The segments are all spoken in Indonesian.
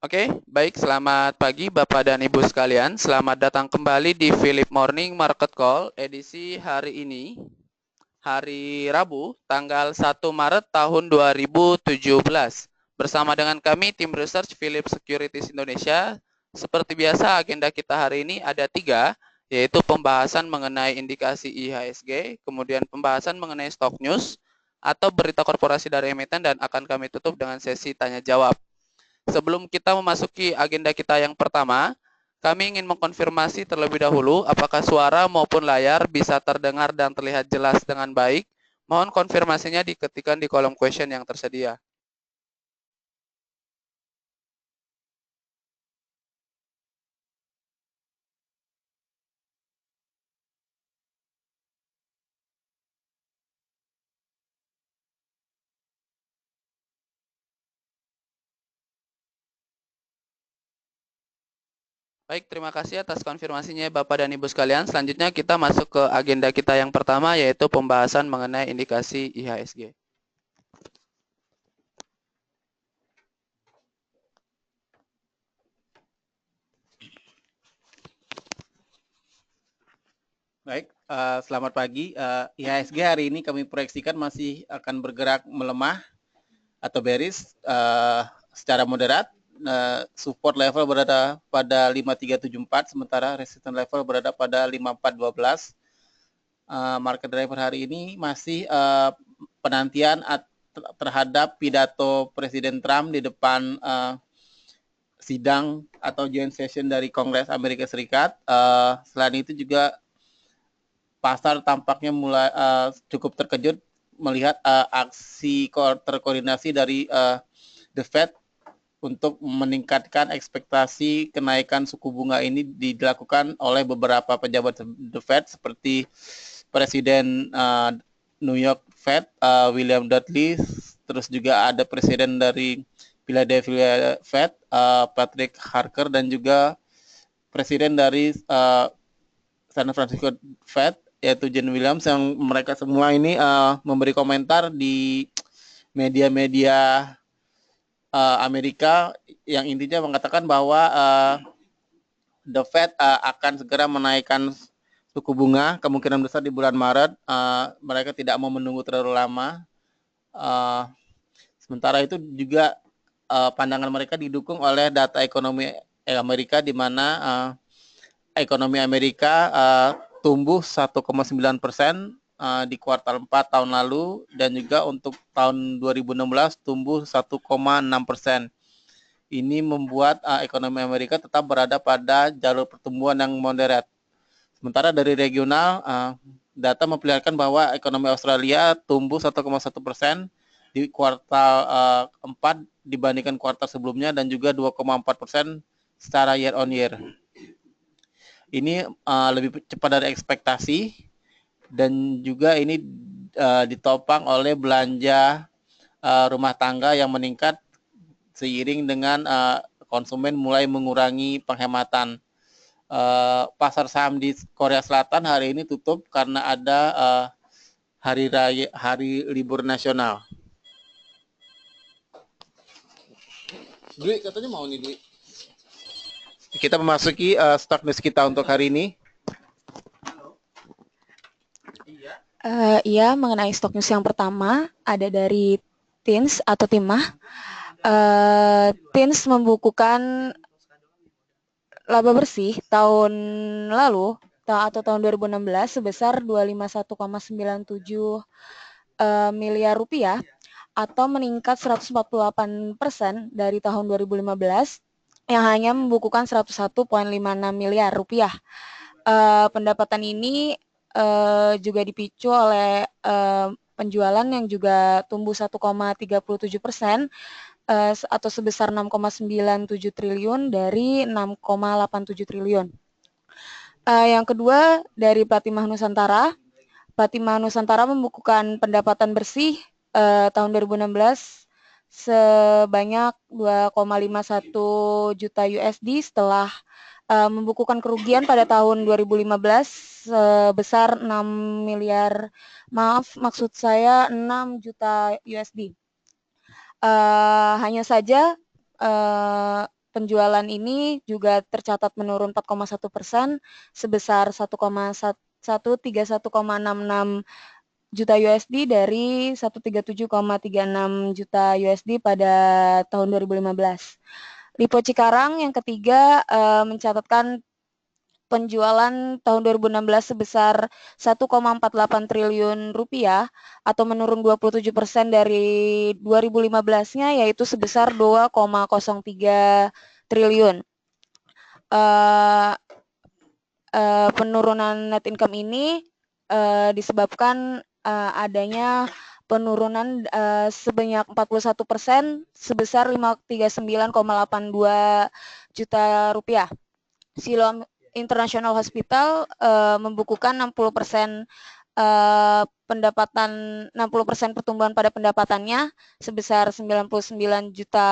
Oke, baik. Selamat pagi Bapak dan Ibu sekalian. Selamat datang kembali di Philip Morning Market Call edisi hari ini, hari Rabu, tanggal 1 Maret tahun 2017. Bersama dengan kami, tim research Philip Securities Indonesia. Seperti biasa, agenda kita hari ini ada 3, yaitu pembahasan mengenai indikasi IHSG, kemudian pembahasan mengenai stock news, atau berita korporasi dari emiten, dan akan kami tutup dengan sesi tanya-jawab. Sebelum kita memasuki agenda kita yang pertama, kami ingin mengkonfirmasi terlebih dahulu apakah suara maupun layar bisa terdengar dan terlihat jelas dengan baik. Mohon konfirmasinya diketikkan di kolom question yang tersedia. Baik, terima kasih atas konfirmasinya Bapak dan Ibu sekalian. Selanjutnya kita masuk ke agenda kita yang pertama, yaitu pembahasan mengenai indikasi IHSG. Baik, selamat pagi. IHSG hari ini kami proyeksikan masih akan bergerak melemah atau bearish secara moderat. Support level berada pada 5374, sementara resistance level berada pada 5412. Market driver hari ini masih penantian terhadap pidato Presiden Trump di depan sidang atau joint session dari Kongres Amerika Serikat. Selain itu juga pasar tampaknya mulai cukup terkejut melihat aksi terkoordinasi dari The Fed untuk meningkatkan ekspektasi kenaikan suku bunga ini dilakukan oleh beberapa pejabat The Fed seperti Presiden New York Fed William Dudley, terus juga ada Presiden dari Philadelphia Fed Patrick Harker, dan juga Presiden dari San Francisco Fed yaitu Jen Williams, yang mereka semua ini memberi komentar di media-media Amerika yang intinya mengatakan bahwa The Fed akan segera menaikkan suku bunga kemungkinan besar di bulan Maret. Mereka tidak mau menunggu terlalu lama. Sementara itu juga pandangan mereka didukung oleh data ekonomi Amerika, di mana ekonomi Amerika tumbuh 1,9% di kuartal 4 tahun lalu, dan juga untuk tahun 2016 tumbuh 1,6%. Ini membuat ekonomi Amerika tetap berada pada jalur pertumbuhan yang moderat. Sementara dari regional, data memperlihatkan bahwa ekonomi Australia tumbuh 1,1% di kuartal 4 dibandingkan kuartal sebelumnya, dan juga 2,4% secara year on year. Ini lebih cepat dari ekspektasi, dan juga ini ditopang oleh belanja rumah tangga yang meningkat seiring dengan konsumen mulai mengurangi penghematan. Pasar saham di Korea Selatan hari ini tutup karena ada hari libur nasional. Dwi katanya mau nih, Dwi. Kita memasuki stock news kita untuk hari ini. Iya, mengenai stock news yang pertama ada dari TINS atau Timah. TINS membukukan laba bersih tahun lalu atau tahun 2016 sebesar 251,97 miliar rupiah, atau meningkat 148% dari tahun 2015 yang hanya membukukan 101,56 miliar rupiah. Pendapatan ini juga dipicu oleh penjualan yang juga tumbuh 1,37% atau sebesar 6,97 triliun dari 6,87 triliun. Yang kedua dari Pratimah Nusantara. Pratimah Nusantara membukukan pendapatan bersih tahun 2016 sebanyak 2,51 juta USD setelah membukukan kerugian pada tahun 2015 sebesar 6 juta USD. Hanya saja penjualan ini juga tercatat menurun 4,1% sebesar 131,66 juta USD dari 137,36 juta USD pada tahun 2015. Lipo Cikarang yang ketiga mencatatkan penjualan tahun 2016 sebesar 1,48 triliun rupiah atau menurun 27% dari 2015-nya, yaitu sebesar 2,03 triliun. Penurunan net income ini disebabkan adanya penurunan sebanyak 41% sebesar 539,82 juta rupiah. Siloam International Hospital membukukan 60% pendapatan 60% pertumbuhan pada pendapatannya sebesar 99 juta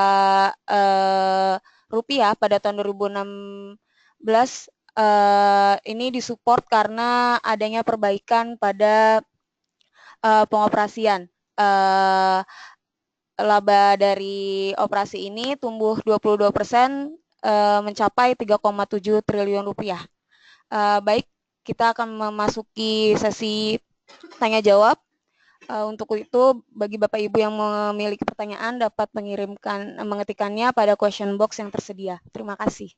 rupiah pada tahun 2016. Ini disupport karena adanya perbaikan pada pengoperasian. Laba dari operasi ini tumbuh 22% mencapai 3,7 triliun rupiah. Baik, kita akan memasuki sesi tanya jawab. Untuk itu, bagi Bapak Ibu yang memiliki pertanyaan dapat mengetikkannya pada question box yang tersedia. Terima kasih.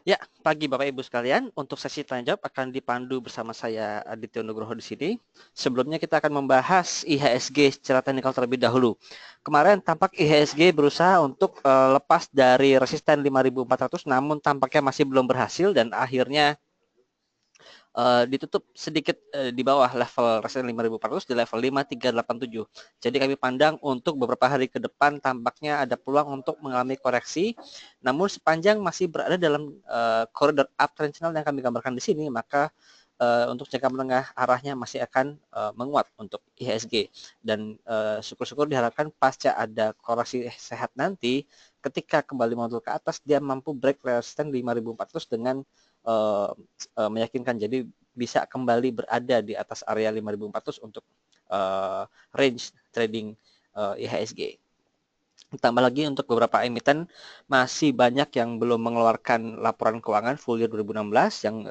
Ya, pagi Bapak Ibu sekalian. Untuk sesi tanya jawab akan dipandu bersama saya Aditya Nugroho di sini. Sebelumnya kita akan membahas IHSG secara teknikal terlebih dahulu. Kemarin tampak IHSG berusaha untuk lepas dari resisten 5.400, namun tampaknya masih belum berhasil dan akhirnya ditutup sedikit di bawah level resisten 5.400 di level 5387. Jadi kami pandang untuk beberapa hari ke depan tampaknya ada peluang untuk mengalami koreksi. Namun sepanjang masih berada dalam koridor uptrend channel yang kami gambarkan di sini, maka untuk jangka menengah arahnya masih akan menguat untuk IHSG. Dan syukur-syukur diharapkan pasca ada koreksi sehat nanti, ketika kembali menonjol ke atas, dia mampu break resisten 5.400 dengan meyakinkan, jadi bisa kembali berada di atas area 5.400 untuk range trading IHSG. Ditambah lagi untuk beberapa emiten masih banyak yang belum mengeluarkan laporan keuangan full year 2016 yang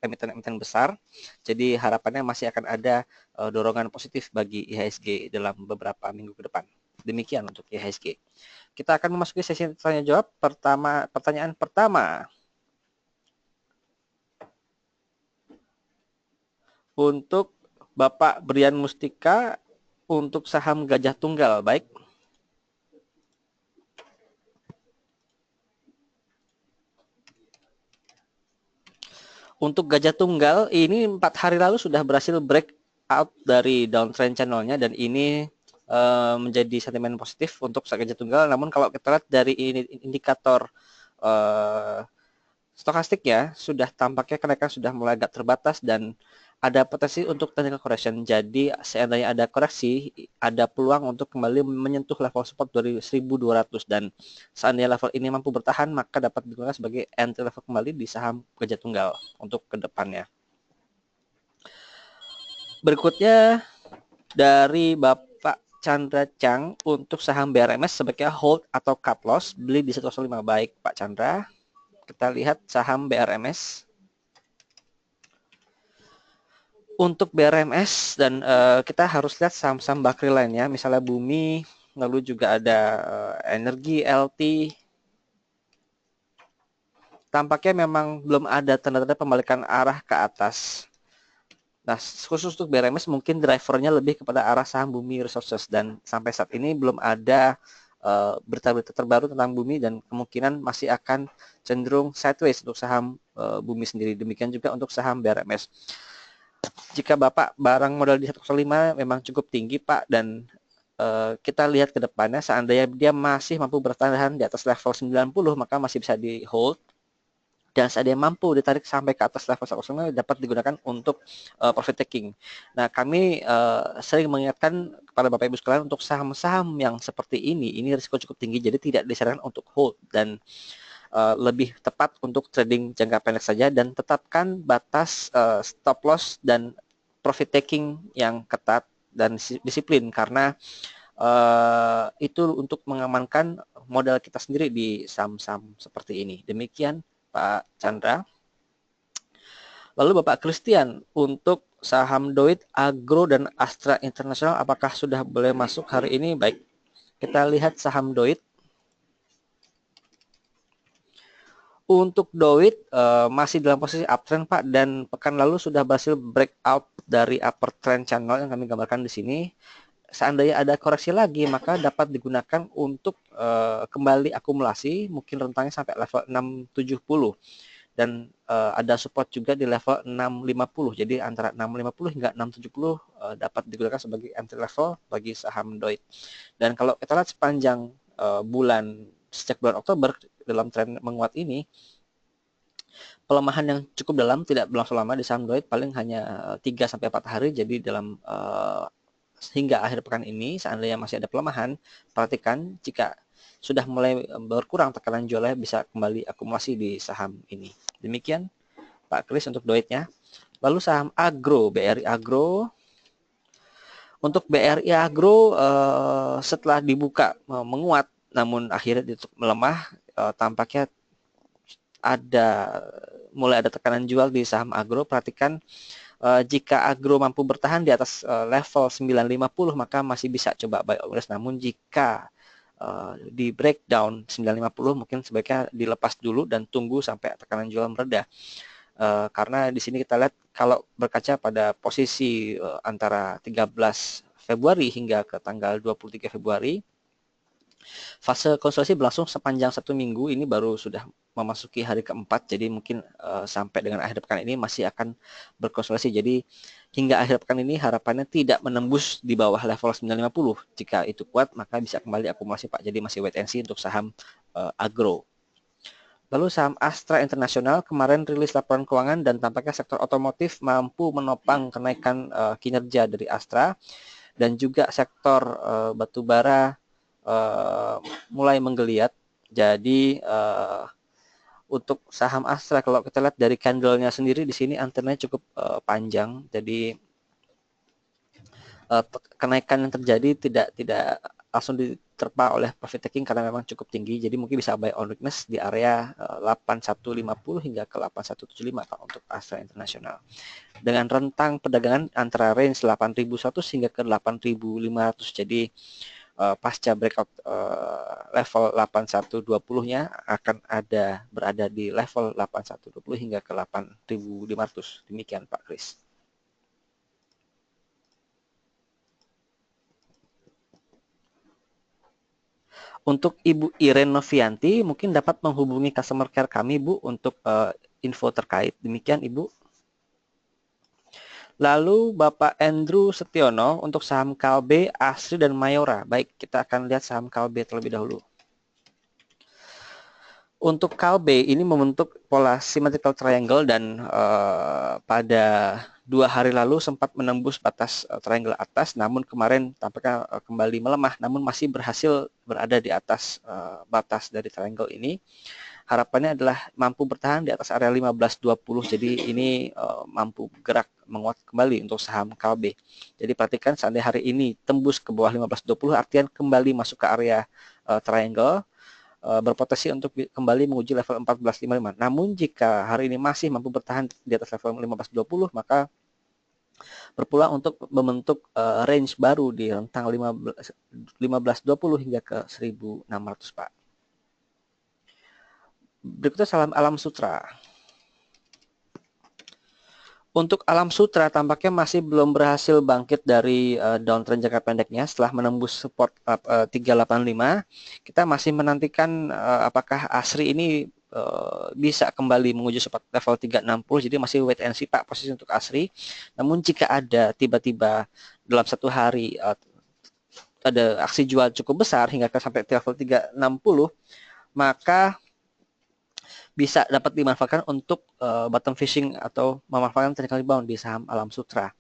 emiten-emiten besar. Jadi harapannya masih akan ada dorongan positif bagi IHSG dalam beberapa minggu ke depan. Demikian untuk IHSG. Kita akan memasuki sesi tanya jawab. Pertanyaan pertama. Untuk Bapak Brian Mustika untuk saham Gajah Tunggal, baik. Untuk Gajah Tunggal ini 4 hari lalu sudah berhasil break out dari downtrend channelnya dan ini menjadi sentimen positif untuk Gajah Tunggal. Namun kalau kita lihat dari indikator stokastik ya, sudah tampaknya kenaikan sudah mulai agak terbatas dan ada potensi untuk technical correction. Jadi seandainya ada koreksi, ada peluang untuk kembali menyentuh level support dari 1.200 dan seandainya level ini mampu bertahan, maka dapat digunakan sebagai entry level kembali di saham Gajah Tunggal untuk kedepannya. Berikutnya dari Bapak Chandra Chang untuk saham BRMS sebaiknya hold atau cut loss, beli di 105. Baik Pak Chandra, kita lihat saham BRMS. Untuk BRMS dan kita harus lihat saham-saham bakri lainnya, misalnya Bumi, lalu juga ada Energi, LT. tampaknya memang belum ada tanda-tanda pembalikan arah ke atas. Nah, khusus untuk BRMS mungkin drivernya lebih kepada arah saham Bumi Resources, dan sampai saat ini belum ada berita-berita terbaru tentang Bumi, dan kemungkinan masih akan cenderung sideways untuk saham Bumi sendiri. Demikian juga untuk saham BRMS. Jika Bapak barang modal di 105 memang cukup tinggi Pak, dan kita lihat ke depannya seandainya dia masih mampu bertahan di atas level 90 maka masih bisa di hold, dan seandainya mampu ditarik sampai ke atas level 105 dapat digunakan untuk profit taking. Nah, kami sering mengingatkan kepada Bapak Ibu sekalian untuk saham-saham yang seperti ini risiko cukup tinggi, jadi tidak disarankan untuk hold, dan lebih tepat untuk trading jangka pendek saja, dan tetapkan batas stop loss dan profit taking yang ketat dan disiplin, karena itu untuk mengamankan modal kita sendiri di saham-saham seperti ini. Demikian Pak Chandra. Lalu Bapak Christian, untuk saham Doit, Agro, dan Astra International apakah sudah boleh masuk hari ini? Baik, kita lihat saham Doit. Untuk Doit masih dalam posisi uptrend Pak, dan pekan lalu sudah berhasil breakout dari upper trend channel yang kami gambarkan di sini. Seandainya ada koreksi lagi maka dapat digunakan untuk kembali akumulasi, mungkin rentangnya sampai level 670, dan ada support juga di level 650. Jadi antara 650 hingga 670 dapat digunakan sebagai entry level bagi saham Doit. Dan kalau kita lihat sepanjang sejak bulan Oktober dalam tren menguat ini, pelemahan yang cukup dalam tidak berlangsung lama di saham Doit, paling hanya 3 sampai 4 hari. Jadi dalam hingga akhir pekan ini seandainya masih ada pelemahan, perhatikan jika sudah mulai berkurang tekanan jualnya bisa kembali akumulasi di saham ini. Demikian Pak Kris untuk Doitnya. Lalu saham Agro, BRI Agro. Untuk BRI Agro setelah dibuka menguat namun akhirnya ditutup melemah, tampaknya mulai ada tekanan jual di saham Agro. Perhatikan jika Agro mampu bertahan di atas level 950 maka masih bisa coba buy on risk. Namun jika di breakdown 950 mungkin sebaiknya dilepas dulu dan tunggu sampai tekanan jual mereda. Karena di sini kita lihat kalau berkaca pada posisi antara 13 Februari hingga ke tanggal 23 Februari, fase konsolidasi berlangsung sepanjang 1 minggu, ini baru sudah memasuki hari keempat, jadi mungkin sampai dengan akhir pekan ini masih akan berkonsolidasi. Jadi hingga akhir pekan ini harapannya tidak menembus di bawah level 950. Jika itu kuat maka bisa kembali akumulasi Pak. Jadi masih wait and see untuk saham Agro. Lalu saham Astra International kemarin rilis laporan keuangan dan tampaknya sektor otomotif mampu menopang kenaikan kinerja dari Astra, dan juga sektor batubara mulai menggeliat. Jadi untuk saham Astra kalau kita lihat dari candle-nya sendiri di sini antenanya cukup panjang. Jadi kenaikan yang terjadi tidak langsung diterpa oleh profit taking karena memang cukup tinggi. Jadi mungkin bisa buy on weakness di area 8150 hingga ke 8175 Pak untuk Astra International. Dengan rentang perdagangan antara range 8100 hingga ke 8500. Jadi pasca breakout level 8120-nya akan berada di level 8120 hingga ke 8500. Demikian Pak Kris. Untuk Ibu Iren Novianti mungkin dapat menghubungi customer care kami Bu untuk info terkait. Demikian Ibu. Lalu Bapak Andrew Setiono untuk saham KLB, Asri, dan Mayora. Baik, kita akan lihat saham KLB terlebih dahulu. Untuk KLB ini membentuk pola symmetrical triangle dan pada 2 hari lalu sempat menembus batas triangle atas, namun kemarin tampaknya kembali melemah, namun masih berhasil berada di atas batas dari triangle ini. Harapannya adalah mampu bertahan di atas area 1520, jadi ini mampu bergerak menguat kembali untuk saham KLB. Jadi perhatikan seandainya hari ini tembus ke bawah 1520 artinya kembali masuk ke area triangle, berpotensi untuk kembali menguji level 1455. Namun jika hari ini masih mampu bertahan di atas level 1520 maka berpeluang untuk membentuk range baru di rentang 1520 hingga ke 1600 Pak. Berikutnya saham Alam Sutra. Untuk Alam Sutra tampaknya masih belum berhasil bangkit dari downtrend jangka pendeknya setelah menembus support 385. Kita masih menantikan apakah ASRI ini bisa kembali menguji support level 360. Jadi masih wait and see Pak posisi untuk ASRI. Namun jika ada tiba-tiba dalam satu hari ada aksi jual cukup besar hingga sampai level 360, maka bisa dapat dimanfaatkan untuk bottom fishing atau memanfaatkan technical rebound di saham Alam Sutra.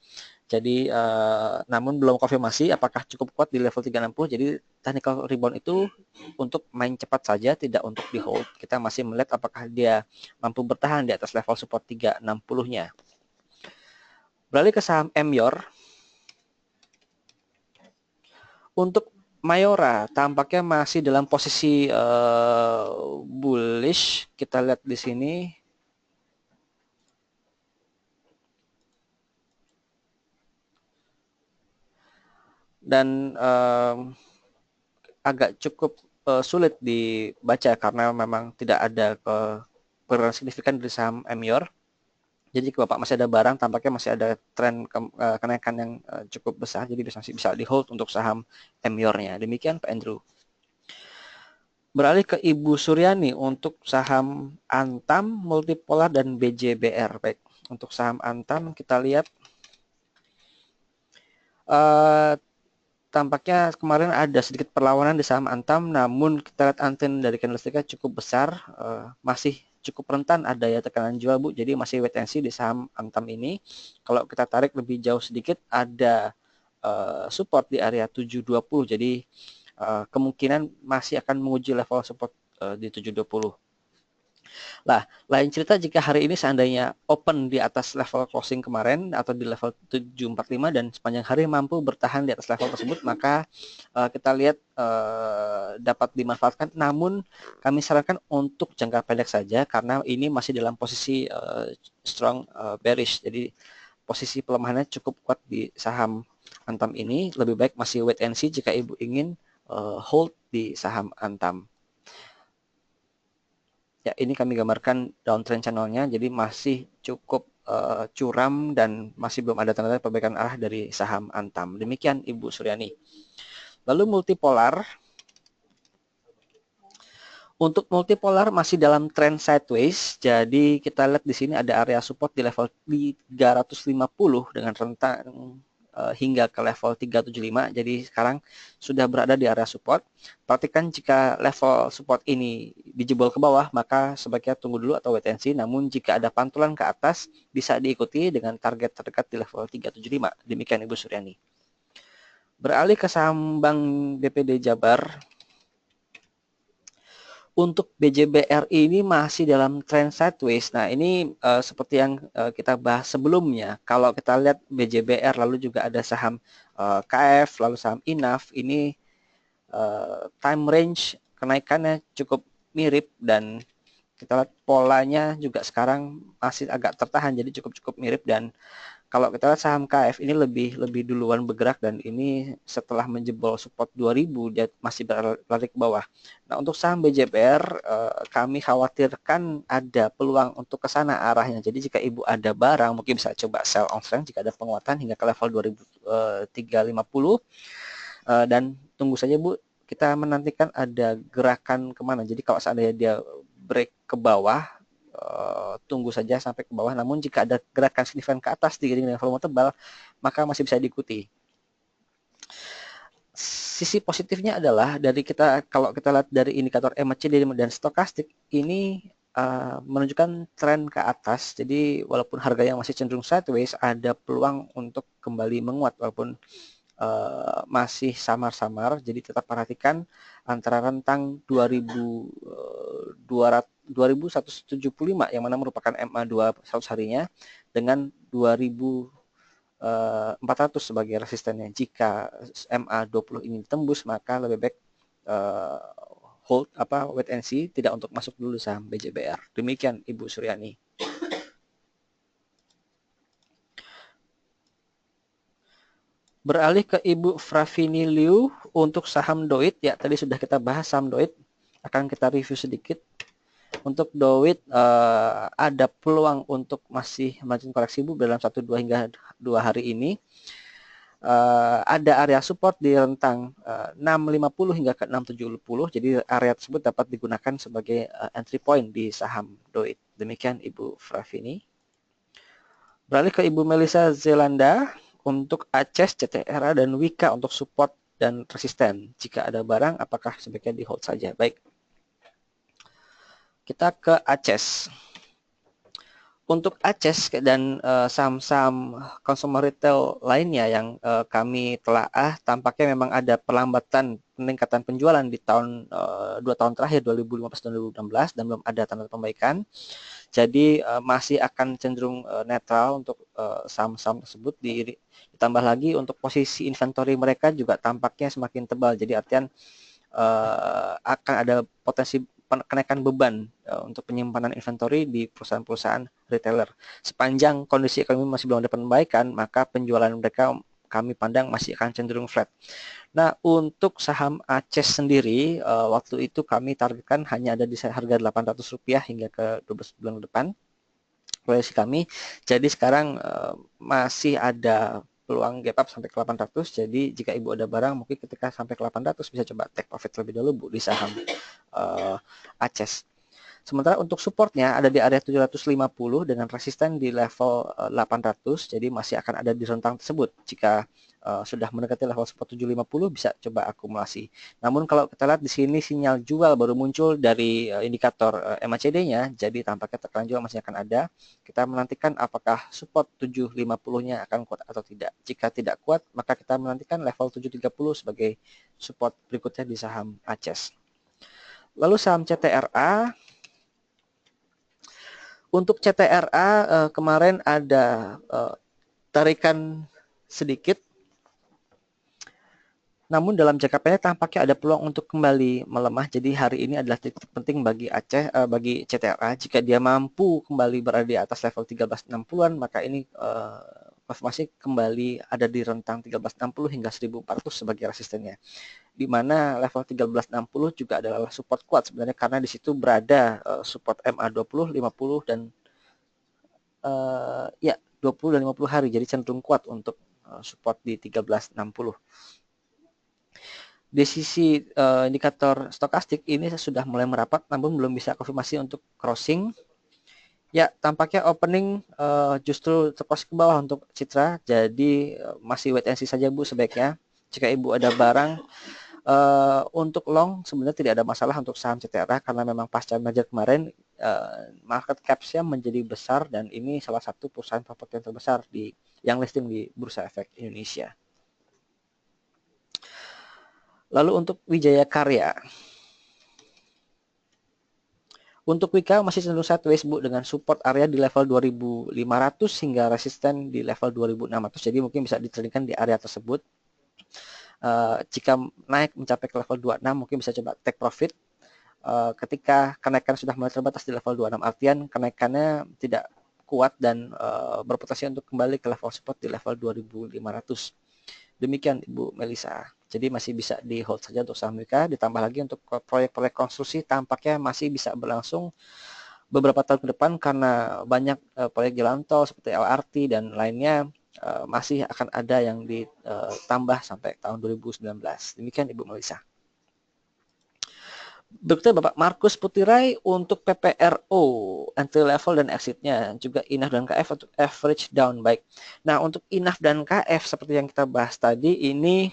Jadi namun belum konfirmasi apakah cukup kuat di level 360. Jadi technical rebound itu untuk main cepat saja, tidak untuk di hold. Kita masih melihat apakah dia mampu bertahan di atas level support 360-nya. Beralih ke saham Emyor. Untuk Mayora tampaknya masih dalam posisi bullish. Kita lihat di sini. Dan agak cukup sulit dibaca karena memang tidak ada perubahan signifikan dari saham Emyor. Jadi Bapak masih ada barang, tampaknya masih ada tren kenaikan yang cukup besar. Jadi masih bisa di hold untuk saham Emyornya. Demikian Pak Andrew. Beralih ke Ibu Suryani untuk saham Antam, Multipolar, dan BJBR. Baik, untuk saham Antam kita lihat tampaknya kemarin ada sedikit perlawanan di saham Antam, namun kita lihat anten dari candlesticknya cukup besar, masih cukup rentan ada ya tekanan jual Bu, jadi masih wait and see di saham Antam ini. Kalau kita tarik lebih jauh sedikit ada support di area 720, jadi kemungkinan masih akan menguji level support di 720. Lah, lain cerita jika hari ini seandainya open di atas level closing kemarin atau di level 745 dan sepanjang hari mampu bertahan di atas level tersebut, maka kita lihat dapat dimanfaatkan. Namun kami sarankan untuk jangka pendek saja karena ini masih dalam posisi strong bearish. Jadi posisi pelemahannya cukup kuat di saham Antam ini. Lebih baik masih wait and see jika Ibu ingin hold di saham Antam. Ya, ini kami gambarkan downtrend channelnya, jadi masih cukup curam dan masih belum ada tanda-tanda perbaikan arah dari saham Antam. Demikian Ibu Suryani. Lalu Multipolar. Untuk Multipolar masih dalam trend sideways, jadi kita lihat di sini ada area support di level 350 dengan rentang hingga ke level 375. Jadi sekarang sudah berada di area support. Perhatikan jika level support ini dijebol ke bawah, maka sebaiknya tunggu dulu atau wait and see. Namun jika ada pantulan ke atas, bisa diikuti dengan target terdekat di level 375. Demikian Ibu Suryani. Beralih ke saham Bank BPD Jabar. Untuk BJBR ini masih dalam trend sideways. Nah, ini seperti yang kita bahas sebelumnya. Kalau kita lihat BJBR, lalu juga ada saham KF, lalu saham INAF, ini time range kenaikannya cukup mirip dan kita lihat polanya juga sekarang masih agak tertahan, jadi cukup mirip. Dan kalau kita lihat saham KF ini lebih duluan bergerak dan ini setelah menjebol support 2000 dia masih berlari ke bawah. Nah, untuk saham BJBR kami khawatirkan ada peluang untuk ke sana arahnya. Jadi jika Ibu ada barang mungkin bisa coba sell on strength jika ada penguatan hingga ke level 2350 dan tunggu saja Bu, kita menantikan ada gerakan kemana. Jadi kalau seandainya dia break ke bawah, tunggu saja sampai ke bawah. Namun jika ada gerakan signifikan ke atas diiringi dengan volume tebal, maka masih bisa diikuti. Sisi positifnya adalah kalau kita lihat dari indikator MACD dan stokastik ini menunjukkan tren ke atas. Jadi walaupun harga yang masih cenderung sideways, ada peluang untuk kembali menguat walaupun masih samar-samar. Jadi tetap perhatikan antara rentang 2175 yang mana merupakan MA2 100 harinya dengan 2400 sebagai resistennya. Jika MA20 ini ditembus, maka lebih baik wait and see, tidak untuk masuk dulu saham BJBR. Demikian Ibu Suryani. Beralih ke Ibu Pravini Liu untuk saham Doit. Ya, tadi sudah kita bahas saham Doit. Akan kita review sedikit. Untuk Doit ada peluang untuk masih melanjutkan koreksi Bu dalam 1-2 hingga 2 hari ini. Ada area support di rentang 650 hingga ke 670. Jadi area tersebut dapat digunakan sebagai entry point di saham Doit. Demikian Ibu Fravini. Beralih ke Ibu Melisa Zelanda untuk Aces, CTRA dan Wika untuk support dan resisten. Jika ada barang, apakah sebaiknya di hold saja? Baik. Kita ke Aces. Untuk Aces dan saham-saham consumer retail lainnya yang kami telaah, tampaknya memang ada perlambatan peningkatan penjualan di tahun 2 tahun terakhir 2015 dan 2016 dan belum ada tanda pembaikan. Jadi masih akan cenderung netral untuk saham-saham tersebut. Ditambah lagi untuk posisi inventory mereka juga tampaknya semakin tebal. Jadi artian akan ada potensi kenaikan beban untuk penyimpanan inventory di perusahaan-perusahaan retailer. Sepanjang kondisi ekonomi masih belum ada perbaikan, maka penjualan mereka kami pandang masih akan cenderung flat. Nah, untuk saham Aces sendiri, waktu itu kami targetkan hanya ada di harga Rp800 hingga ke 12 bulan ke depan. Proyeksi kami. Jadi sekarang masih ada peluang gap up sampai ke 800. Jadi jika Ibu ada barang, mungkin ketika sampai ke 800 bisa coba take profit lebih dulu Bu di saham Aces. Sementara untuk supportnya ada di area 750 dengan resisten di level 800. Jadi masih akan ada di rentang tersebut. Jika sudah mendekati level support 750 bisa coba akumulasi. Namun kalau kita lihat di sini sinyal jual baru muncul dari indikator MACD-nya, jadi tampaknya tekanan jual masih akan ada. Kita menantikan apakah support 750-nya akan kuat atau tidak. Jika tidak kuat, maka kita menantikan level 730 sebagai support berikutnya di saham Aces. Lalu saham CTRA. Untuk CTRA kemarin ada tarikan sedikit. Namun dalam jangka pendek tampaknya ada peluang untuk kembali melemah. Jadi hari ini adalah titik penting bagi bagi CTRA. Jika dia mampu kembali berada di atas level 1360-an, maka ini konfirmasi kembali ada di rentang 1360 hingga 1400 sebagai resistennya. Di mana level 1360 juga adalah support kuat sebenarnya karena di situ berada support MA20, 50 dan 20 dan 50 hari. Jadi cenderung kuat untuk support di 1360. Di sisi indikator stokastik ini sudah mulai merapat namun belum bisa konfirmasi untuk crossing. Ya, tampaknya opening justru tercrossing ke bawah untuk Citra. Jadi masih wait and see saja Bu sebaiknya. Jika Ibu ada barang untuk long sebenarnya tidak ada masalah untuk saham CTRA karena memang pasca merger kemarin market cap-nya menjadi besar dan ini salah satu perusahaan properti yang terbesar yang listing di Bursa Efek Indonesia. Lalu untuk Wijaya Karya. Untuk Wika masih cenderung sideways Bu dengan support area di level 2500 hingga resisten di level 2600. Jadi mungkin bisa ditradingkan di area tersebut. Jika naik mencapai ke level 26 mungkin bisa coba take profit. Ketika kenaikan sudah mulai terbatas di level 26 artian kenaikannya tidak kuat dan berpotensi untuk kembali ke level support di level 2500. Demikian Ibu Melisa. Jadi masih bisa di hold saja untuk saham Wika. Ditambah lagi untuk proyek-proyek konstruksi tampaknya masih bisa berlangsung beberapa tahun ke depan karena banyak proyek jalan tol seperti LRT dan lainnya masih akan ada yang ditambah sampai tahun 2019. Demikian Ibu Melisa. Berikutnya Bapak Markus Putirai untuk PPRO, entry level dan exitnya, juga INAF dan KF untuk average down baik. Nah untuk INAF dan KF seperti yang kita bahas tadi ini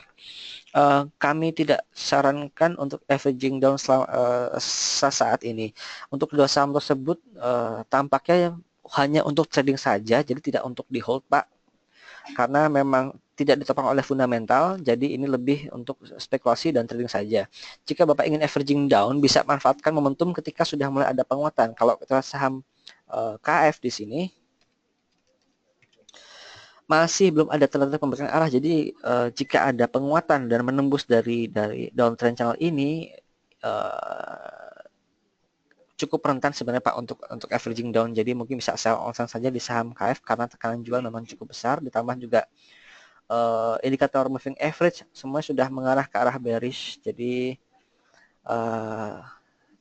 kami tidak sarankan untuk averaging down saat ini. Untuk kedua saham tersebut tampaknya hanya untuk trading saja, jadi tidak untuk di hold Pak. Karena memang tidak ditopang oleh fundamental, jadi ini lebih untuk spekulasi dan trading saja. Jika Bapak ingin averaging down, bisa manfaatkan momentum ketika sudah mulai ada penguatan. Kalau kita saham KF di sini, masih belum ada tanda-tanda pemberian arah. Jadi jika ada penguatan dan menembus dari downtrend channel ini, cukup rentan sebenarnya Pak untuk averaging down. Jadi mungkin bisa sell on saja di saham KF karena tekanan jual memang cukup besar. Ditambah juga indikator moving average semua sudah mengarah ke arah bearish. Jadi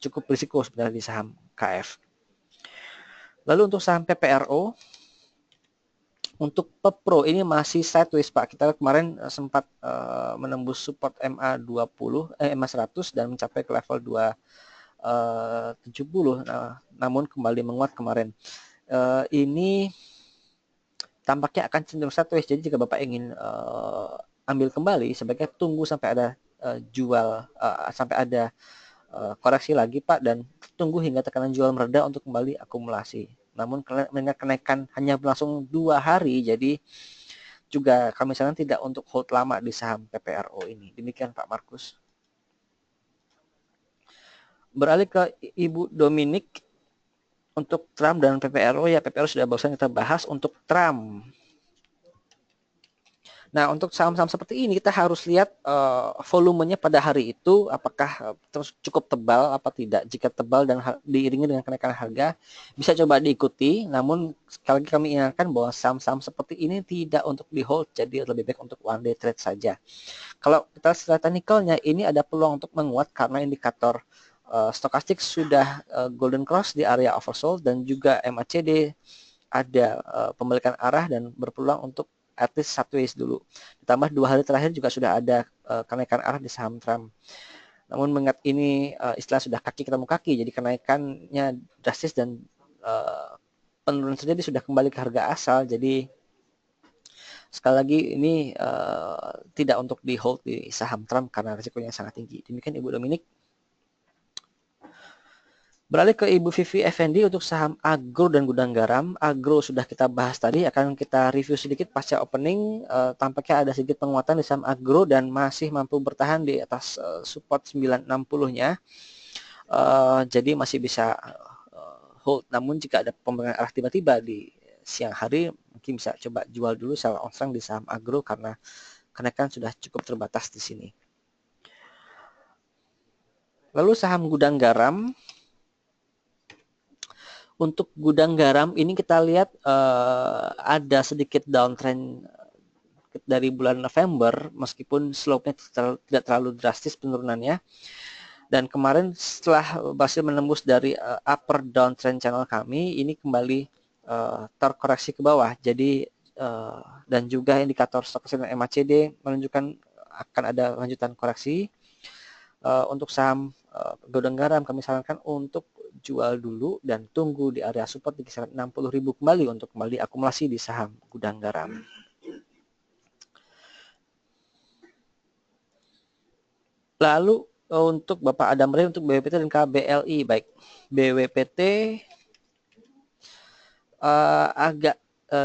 cukup berisiko sebenarnya di saham KF. Lalu untuk saham PPRO, untuk PEPRO ini masih sideways Pak. Kita kemarin sempat menembus support MA100 dan mencapai ke level 270. Namun kembali menguat kemarin. Ini tampaknya akan cenderung sideways. Jadi jika Bapak ingin ambil kembali, sebaiknya tunggu sampai ada sampai ada koreksi lagi Pak, dan tunggu hingga tekanan jual mereda untuk kembali akumulasi. Namun mengingat kenaikan hanya berlangsung 2 hari, jadi juga kami sarankan tidak untuk hold lama di saham PPRO ini. Demikian Pak Markus. Beralih ke Ibu Dominik untuk Trump dan PPRO, ya PPRO sudah barusan kita bahas. Untuk Trump, nah untuk saham-saham seperti ini kita harus lihat volumenya pada hari itu apakah terus cukup tebal apa tidak. Jika tebal dan diiringi dengan kenaikan harga, bisa coba diikuti. Namun sekali lagi kami ingatkan bahwa saham-saham seperti ini tidak untuk di hold, jadi lebih baik untuk one day trade saja. Kalau kita lihat teknikalnya, ini ada peluang untuk menguat karena indikator stokastik sudah golden cross di area oversold, dan juga MACD ada pembalikan arah dan berpeluang untuk at least sideways dulu. Ditambah 2 hari terakhir juga sudah ada kenaikan arah di saham Trump. Namun mengingat ini istilah sudah kaki ketemu kaki, jadi kenaikannya drastis dan penurunan terjadi sudah kembali ke harga asal. Jadi sekali lagi ini tidak untuk di hold di saham Trump karena risikonya sangat tinggi. Demikian Ibu Dominik. Beralih ke Ibu Vivi Effendi untuk saham Agro dan Gudang Garam. Agro sudah kita bahas tadi, akan kita review sedikit pasca opening. Tampaknya ada sedikit penguatan di saham Agro dan masih mampu bertahan di atas support 960-nya. Jadi masih bisa hold. Namun jika ada pembalikan arah tiba-tiba di siang hari, mungkin bisa coba jual dulu secara onsang di saham Agro karena kenaikan sudah cukup terbatas di sini. Lalu saham Gudang Garam. Untuk Gudang Garam ini kita lihat ada sedikit downtrend dari bulan November, meskipun slope-nya tidak terlalu drastis penurunannya. Dan kemarin setelah berhasil menembus dari upper downtrend channel kami, ini kembali terkoreksi ke bawah. Jadi dan juga indikator stokastik MACD menunjukkan akan ada lanjutan koreksi. Untuk saham Gudang Garam kami sarankan untuk jual dulu dan tunggu di area support di kisaran 60.000 kembali untuk kembali akumulasi di saham Gudang Garam. Lalu untuk Bapak Adam Ray untuk BWPT dan KBLI, baik BWPT agak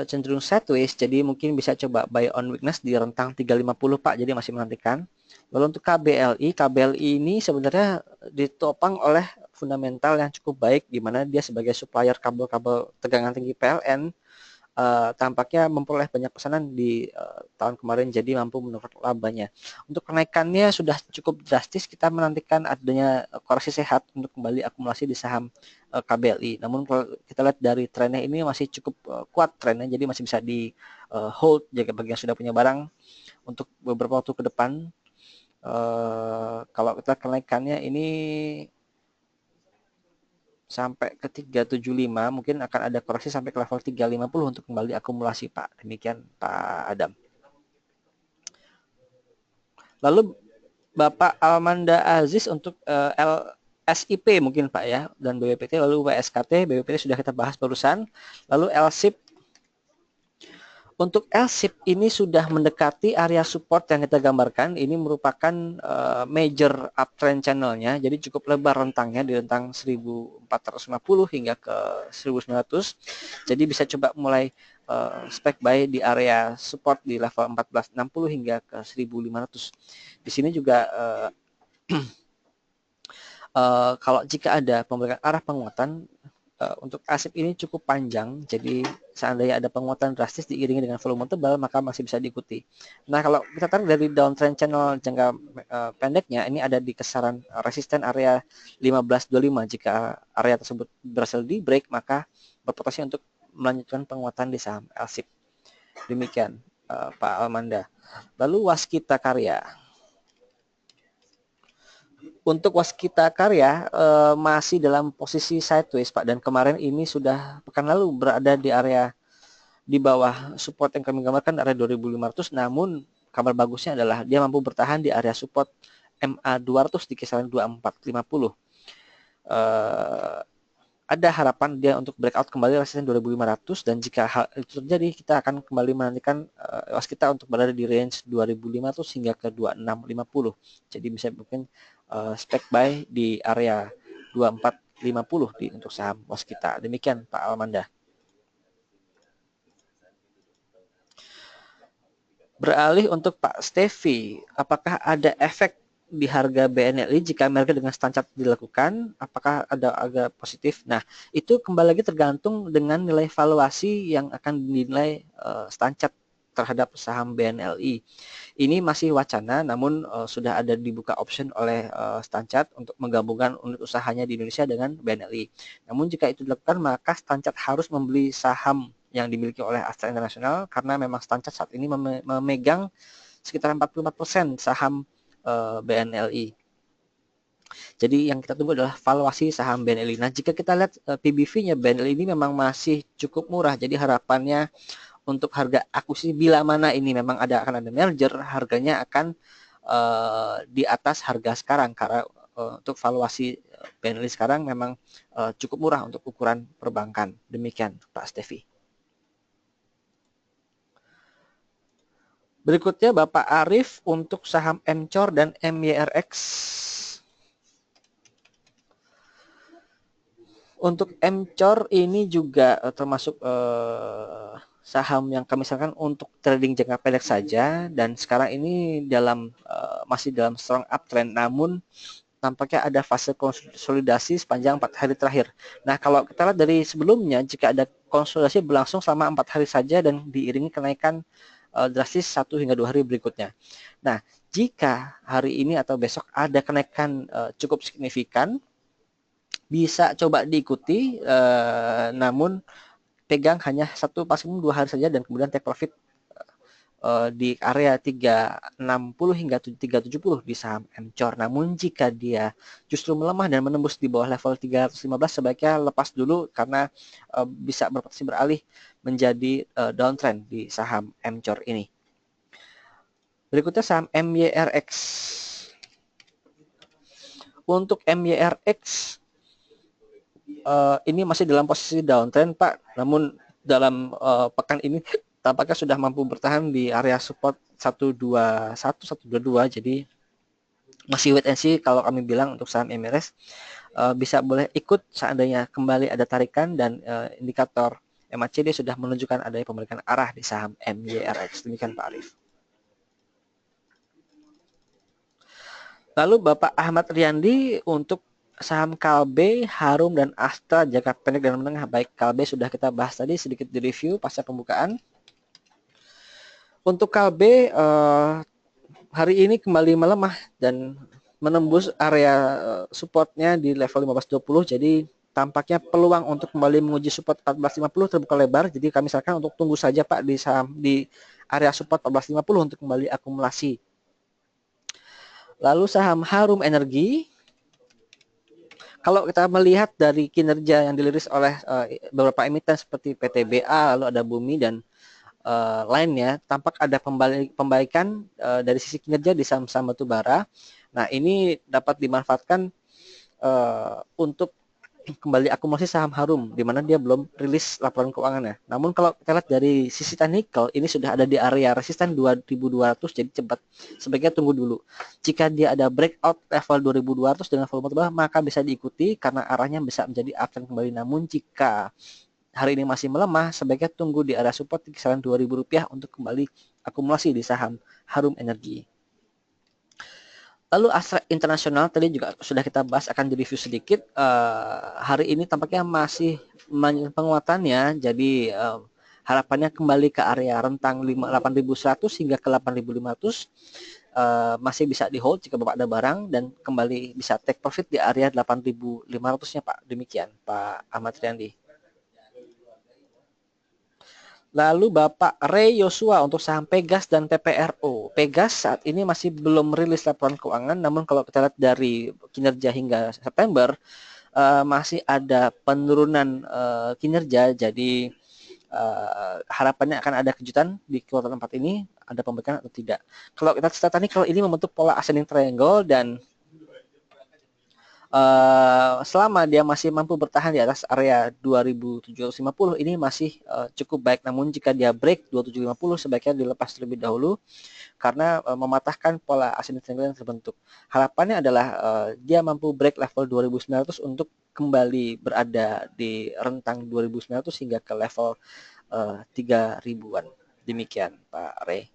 cenderung sideways, jadi mungkin bisa coba buy on weakness di rentang 350 Pak, jadi masih menantikan. Lalu untuk KBLI ini sebenarnya ditopang oleh fundamental yang cukup baik, di mana dia sebagai supplier kabel-kabel tegangan tinggi PLN tampaknya memperoleh banyak pesanan di tahun kemarin, jadi mampu menurut labanya. Untuk kenaikannya sudah cukup drastis, kita menantikan adanya koreksi sehat untuk kembali akumulasi di saham KBLI. Namun kalau kita lihat dari trennya ini masih cukup kuat trennya, jadi masih bisa di hold jika bagi yang sudah punya barang untuk beberapa waktu ke depan. Kalau kita kenaikannya ini sampai ke 375, mungkin akan ada koreksi sampai ke level 350 untuk kembali akumulasi Pak. Demikian Pak Adam. Lalu Bapak Almanda Aziz untuk LSIP mungkin Pak ya, dan BWPT. Lalu WSKT, BWPT sudah kita bahas barusan. Lalu LSIP. Untuk LSIP ini sudah mendekati area support yang kita gambarkan. Ini merupakan major uptrend channelnya, jadi cukup lebar rentangnya di rentang 1450 hingga ke 1900. Jadi bisa coba mulai spek buy di area support di level 1460 hingga ke 1500. Di sini juga kalau jika ada pemberian arah penguatan, untuk ASIP ini cukup panjang, jadi seandainya ada penguatan drastis diiringi dengan volume tebal, maka masih bisa diikuti. Nah, kalau kita tarik dari downtrend channel jangka pendeknya, ini ada di kisaran resisten area 1525. Jika area tersebut berhasil di break, maka berpotensi untuk melanjutkan penguatan di saham ASIP. Demikian Pak Almanda. Lalu Waskita Karya. Untuk Waskita Karya masih dalam posisi sideways Pak, dan kemarin ini sudah pekan lalu berada di area di bawah support yang kami gambarkan area 2500, namun kabar bagusnya adalah dia mampu bertahan di area support MA 200 di kisaran 2450. Ada harapan dia untuk breakout kembali resisten 2500, dan jika hal itu terjadi kita akan kembali menantikan Waskita untuk berada di range 2500 hingga ke 2650. Jadi bisa mungkin spek buy di area 2450 untuk saham Waskita. Demikian Pak Almanda. Beralih untuk Pak Stevi, apakah ada efek di harga BNLI jika merger dengan Stanchart dilakukan? Apakah ada agak positif? Nah, itu kembali lagi tergantung dengan nilai valuasi yang akan dinilai Stanchart terhadap saham BNLI. Ini masih wacana, namun sudah ada dibuka option oleh Stanchart untuk menggabungkan unit usahanya di Indonesia dengan BNLI. Namun jika itu dilakukan, maka Stanchart harus membeli saham yang dimiliki oleh Astra International, karena memang Stanchart saat ini memegang sekitar 44% saham BNLI. Jadi yang kita tunggu adalah valuasi saham BNLI. Nah, jika kita lihat PBV-nya BNLI ini memang masih cukup murah. Jadi harapannya untuk harga akuisisi bila mana ini memang akan ada merger, harganya akan di atas harga sekarang, karena untuk valuasi BNLI sekarang memang cukup murah untuk ukuran perbankan. Demikian Pak Stevi. Berikutnya Bapak Arif untuk saham MCOR dan MYRX. Untuk MCOR ini juga termasuk saham yang kami sarankan untuk trading jangka pendek saja, dan sekarang ini masih dalam strong uptrend, namun tampaknya ada fase konsolidasi sepanjang 4 hari terakhir. Nah, kalau kita lihat dari sebelumnya, jika ada konsolidasi berlangsung selama 4 hari saja dan diiringi kenaikan drastis 1 hingga 2 hari berikutnya. Nah, jika hari ini atau besok ada kenaikan cukup signifikan, bisa coba diikuti, namun pegang hanya 1 maksimum 2 hari saja, dan kemudian take profit di area 360 hingga 370 di saham MCOR. Namun jika dia justru melemah dan menembus di bawah level 315, sebaiknya lepas dulu, karena bisa berpotensi beralih menjadi downtrend di saham MCOR ini. Berikutnya saham MYRX. Untuk MYRX ini masih dalam posisi downtrend Pak, namun dalam pekan ini tampaknya sudah mampu bertahan di area support 121, 122. Jadi masih wait and see kalau kami bilang untuk saham MYRX. Bisa boleh ikut seandainya kembali ada tarikan dan indikator MACD sudah menunjukkan adanya pembalikan arah di saham MYRX. Demikian Pak Arif. Lalu Bapak Ahmad Riyandi untuk saham Kalbe, Harum, dan Astra jangka pendek dan menengah. Baik, Kalbe sudah kita bahas tadi sedikit di review pasca pembukaan. Untuk Kalbe hari ini kembali melemah dan menembus area supportnya di level 1520. Jadi tampaknya peluang untuk kembali menguji support 1450 terbuka lebar. Jadi kami sarankan untuk tunggu saja Pak di area support 1450 untuk kembali akumulasi. Lalu saham Harum Energi, kalau kita melihat dari kinerja yang dirilis oleh beberapa emiten seperti PTBA, lalu ada Bumi dan lainnya, tampak ada pembaikan dari sisi kinerja di saham-saham batubara. Nah, ini dapat dimanfaatkan untuk kembali akumulasi saham Harum, di mana dia belum rilis laporan keuangannya. Namun kalau kita lihat dari sisi teknikal, ini sudah ada di area resisten 2200, jadi cepat. Sebaiknya tunggu dulu. Jika dia ada breakout level 2200 dengan volume terbawah, maka bisa diikuti karena arahnya bisa menjadi uptrend kembali. Namun jika hari ini masih melemah, sebaiknya tunggu di area support di kisaran Rp2.000 untuk kembali akumulasi di saham Harum Energi. Lalu Astra International tadi juga sudah kita bahas, akan di-review sedikit. Hari ini tampaknya masih penguatannya, jadi harapannya kembali ke area rentang 8.100 hingga ke 8.500. Masih bisa di-hold jika Bapak ada barang, dan kembali bisa take profit di area 8.500-nya Pak. Demikian Pak Ahmad Riyandi. Lalu Bapak Ray Yosua untuk saham Pegas dan PPRO. Pegas saat ini masih belum merilis laporan keuangan, namun kalau kita lihat dari kinerja hingga September masih ada penurunan kinerja. Jadi harapannya akan ada kejutan di kuartal 4 ini, ada pembaikan atau tidak. Kalau kita lihat tadi, kalau ini membentuk pola ascending triangle dan selama dia masih mampu bertahan di atas area 2750 ini masih cukup baik. Namun jika dia break 2750 sebaiknya dilepas terlebih dahulu karena mematahkan pola ascending triangle yang terbentuk. Harapannya adalah dia mampu break level 2900 untuk kembali berada di rentang 2900 hingga ke level 3000-an. Demikian Pak Ray.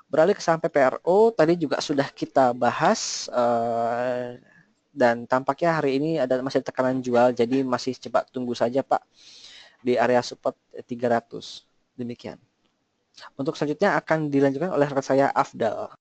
Beralih ke saham PPRO, tadi juga sudah kita bahas dan tampaknya hari ini masih tekanan jual, jadi masih coba tunggu saja Pak di area support 300. Demikian. Untuk selanjutnya akan dilanjutkan oleh rekan saya Afdal.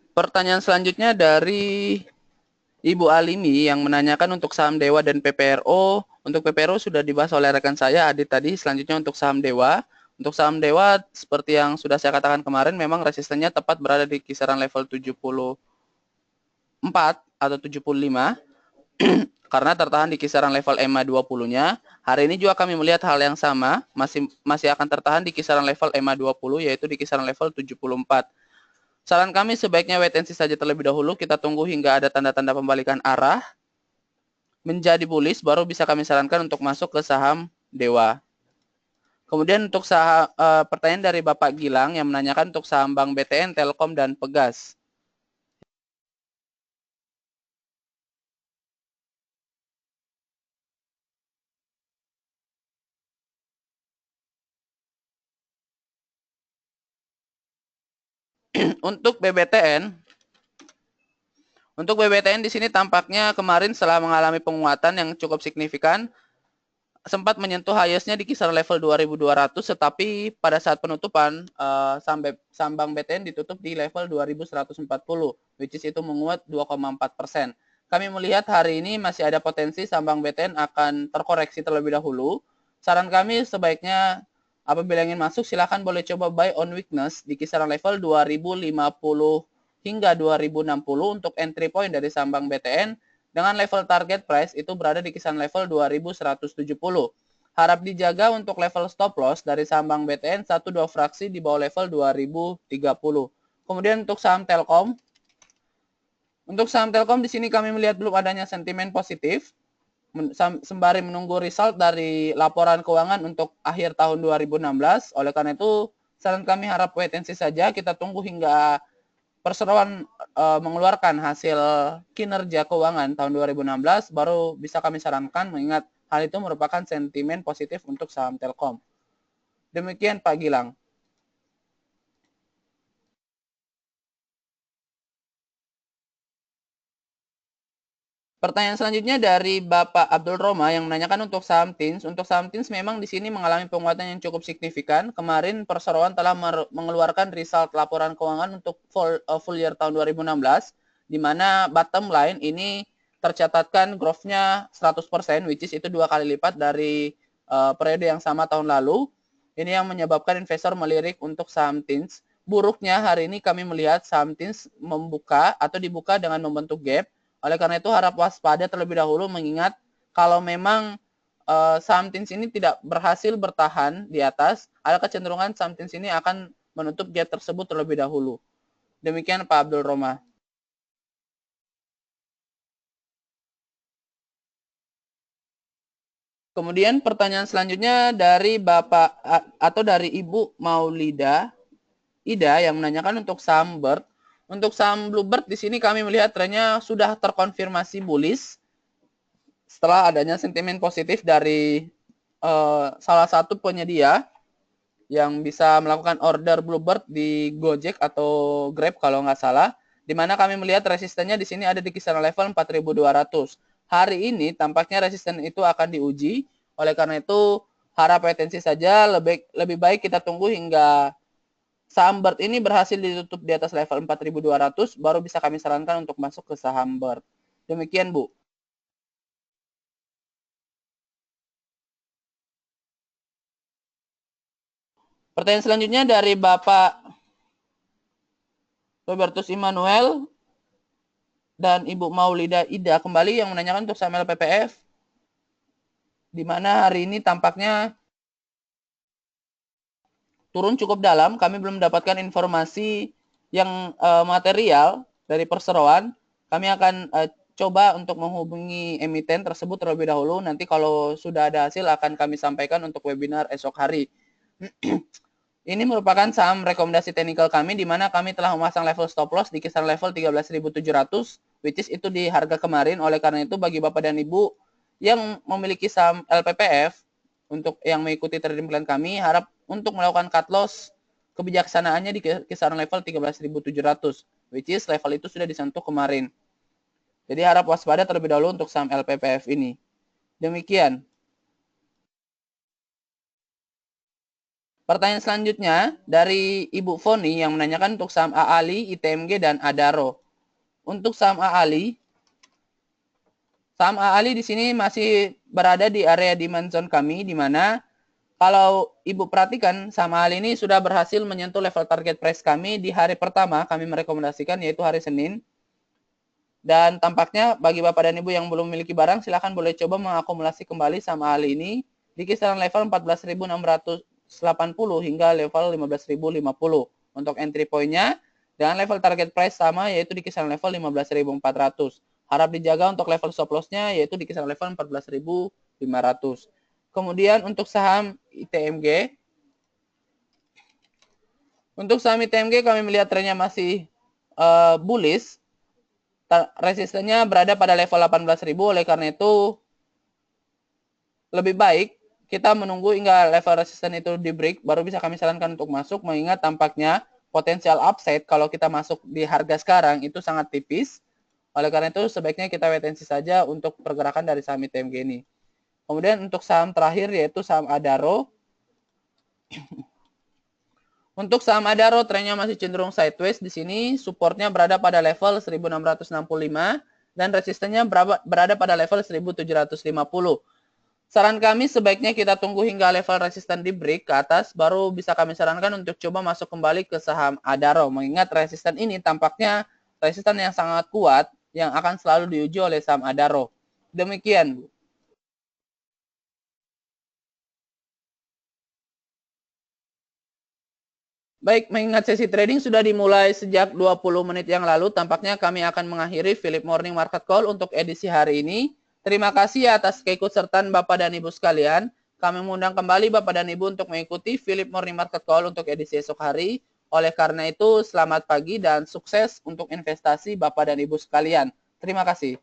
Pertanyaan selanjutnya dari Ibu Alimi yang menanyakan untuk saham Dewa dan PPRO. Untuk PPRO sudah dibahas oleh rekan saya Adit tadi. Selanjutnya untuk saham Dewa. Untuk saham Dewa seperti yang sudah saya katakan kemarin, memang resistennya tepat berada di kisaran level 74 atau 75 karena tertahan di kisaran level EMA 20-nya. Hari ini juga kami melihat hal yang sama, masih akan tertahan di kisaran level EMA 20 yaitu di kisaran level 74. Saran kami sebaiknya wait and see saja terlebih dahulu, kita tunggu hingga ada tanda-tanda pembalikan arah menjadi bullish, baru bisa kami sarankan untuk masuk ke saham Dewa. Kemudian untuk saham, pertanyaan dari Bapak Gilang yang menanyakan untuk saham Bank BTN, Telkom, dan Pegas. Untuk BBTN di sini tampaknya kemarin setelah mengalami penguatan yang cukup signifikan, sempat menyentuh highest-nya di kisaran level 2200, tetapi pada saat penutupan saham Bank BTN ditutup di level 2140, which is itu menguat 2,4%. Kami melihat hari ini masih ada potensi saham Bank BTN akan terkoreksi terlebih dahulu. Saran kami sebaiknya apabila ingin masuk silakan boleh coba buy on weakness di kisaran level 2050 hingga 2060 untuk entry point dari saham Bank BTN. Dengan level target price itu berada di kisaran level 2170. Harap dijaga untuk level stop loss dari saham Bank BTN 1-2 fraksi di bawah level 2030. Kemudian untuk saham Telkom. Untuk saham Telkom di sini kami melihat belum adanya sentimen positif. Sembari menunggu result dari laporan keuangan untuk akhir tahun 2016. Oleh karena itu, saran kami harap wait and see saja. Kita tunggu hingga perseroan mengeluarkan hasil kinerja keuangan tahun 2016 baru bisa kami sarankan, mengingat hal itu merupakan sentimen positif untuk saham Telkom. Demikian Pak Gilang. Pertanyaan selanjutnya dari Bapak Abdul Roma yang menanyakan untuk saham TINS. Untuk saham TINS memang di sini mengalami penguatan yang cukup signifikan. Kemarin perseroan telah mengeluarkan result laporan keuangan untuk full year tahun 2016, di mana bottom line ini tercatatkan growth-nya 100%, which is itu 2 kali lipat dari periode yang sama tahun lalu. Ini yang menyebabkan investor melirik untuk saham TINS. Buruknya hari ini kami melihat saham TINS membuka atau dibuka dengan membentuk gap. Oleh karena itu harap waspada terlebih dahulu, mengingat kalau memang saham TINS ini tidak berhasil bertahan di atas, ada kecenderungan saham TINS ini akan menutup gap tersebut terlebih dahulu. Demikian Pak Abdul Roma. Kemudian pertanyaan selanjutnya dari Bapak atau dari Ibu Maulida Ida yang menanyakan untuk saham Bird. Untuk saham Bluebird di sini kami melihat trennya sudah terkonfirmasi bullish setelah adanya sentimen positif dari salah satu penyedia yang bisa melakukan order Bluebird di Gojek atau Grab kalau nggak salah, di mana kami melihat resistennya di sini ada di kisaran level 4.200. Hari ini tampaknya resisten itu akan diuji, oleh karena itu harap wait-and-see saja, lebih baik kita tunggu hingga saham BIRD ini berhasil ditutup di atas level 4.200, baru bisa kami sarankan untuk masuk ke saham BIRD. Demikian, Bu. Pertanyaan selanjutnya dari Bapak Robertus Immanuel dan Ibu Maulida Ida kembali yang menanyakan untuk saham LPPF, di mana hari ini tampaknya turun cukup dalam. Kami belum mendapatkan informasi yang material dari perseroan. Kami akan coba untuk menghubungi emiten tersebut terlebih dahulu. Nanti kalau sudah ada hasil akan kami sampaikan untuk webinar esok hari. Ini merupakan saham rekomendasi teknikal kami, di mana kami telah memasang level stop loss di kisaran level 13.700, which is itu di harga kemarin. Oleh karena itu, bagi Bapak dan Ibu yang memiliki saham LPPF, untuk yang mengikuti trading plan kami, harap untuk melakukan cut loss kebijaksanaannya di kisaran level 13.700, which is level itu sudah disentuh kemarin. Jadi harap waspada terlebih dahulu untuk saham LPPF ini. Demikian. Pertanyaan selanjutnya dari Ibu Foni yang menanyakan untuk saham AALI, ITMG, dan Adaro. Untuk saham AALI di sini masih berada di area demand zone kami, di mana kalau Ibu perhatikan, saham AALI ini sudah berhasil menyentuh level target price kami di hari pertama kami merekomendasikan, yaitu hari Senin. Dan tampaknya bagi Bapak dan Ibu yang belum memiliki barang, silakan boleh coba mengakumulasi kembali saham AALI ini di kisaran level 14.680 hingga level 15.050 untuk entry point-nya, dengan level target price sama, yaitu di kisaran level 15.400. Harap dijaga untuk level stop loss-nya, yaitu di kisaran level 14.500. Kemudian untuk saham ITMG, kami melihat trennya masih bullish. Resistennya berada pada level 18.000, oleh karena itu lebih baik kita menunggu hingga level resisten itu di break, baru bisa kami sarankan untuk masuk, mengingat tampaknya potensial upside kalau kita masuk di harga sekarang itu sangat tipis. Oleh karena itu sebaiknya kita wait and see saja untuk pergerakan dari saham ITMG ini. Kemudian untuk saham terakhir yaitu saham Adaro. Untuk saham Adaro trennya masih cenderung sideways di sini, supportnya berada pada level 1665 dan resistennya berada pada level 1750. Saran kami sebaiknya kita tunggu hingga level resisten di break ke atas, baru bisa kami sarankan untuk coba masuk kembali ke saham Adaro. Mengingat resisten ini tampaknya resisten yang sangat kuat yang akan selalu diuji oleh saham Adaro. Demikian, Bu. Baik, mengingat sesi trading sudah dimulai sejak 20 menit yang lalu, tampaknya kami akan mengakhiri Philip Morning Market Call untuk edisi hari ini. Terima kasih atas keikutsertaan Bapak dan Ibu sekalian. Kami mengundang kembali Bapak dan Ibu untuk mengikuti Philip Morning Market Call untuk edisi esok hari. Oleh karena itu, selamat pagi dan sukses untuk investasi Bapak dan Ibu sekalian. Terima kasih.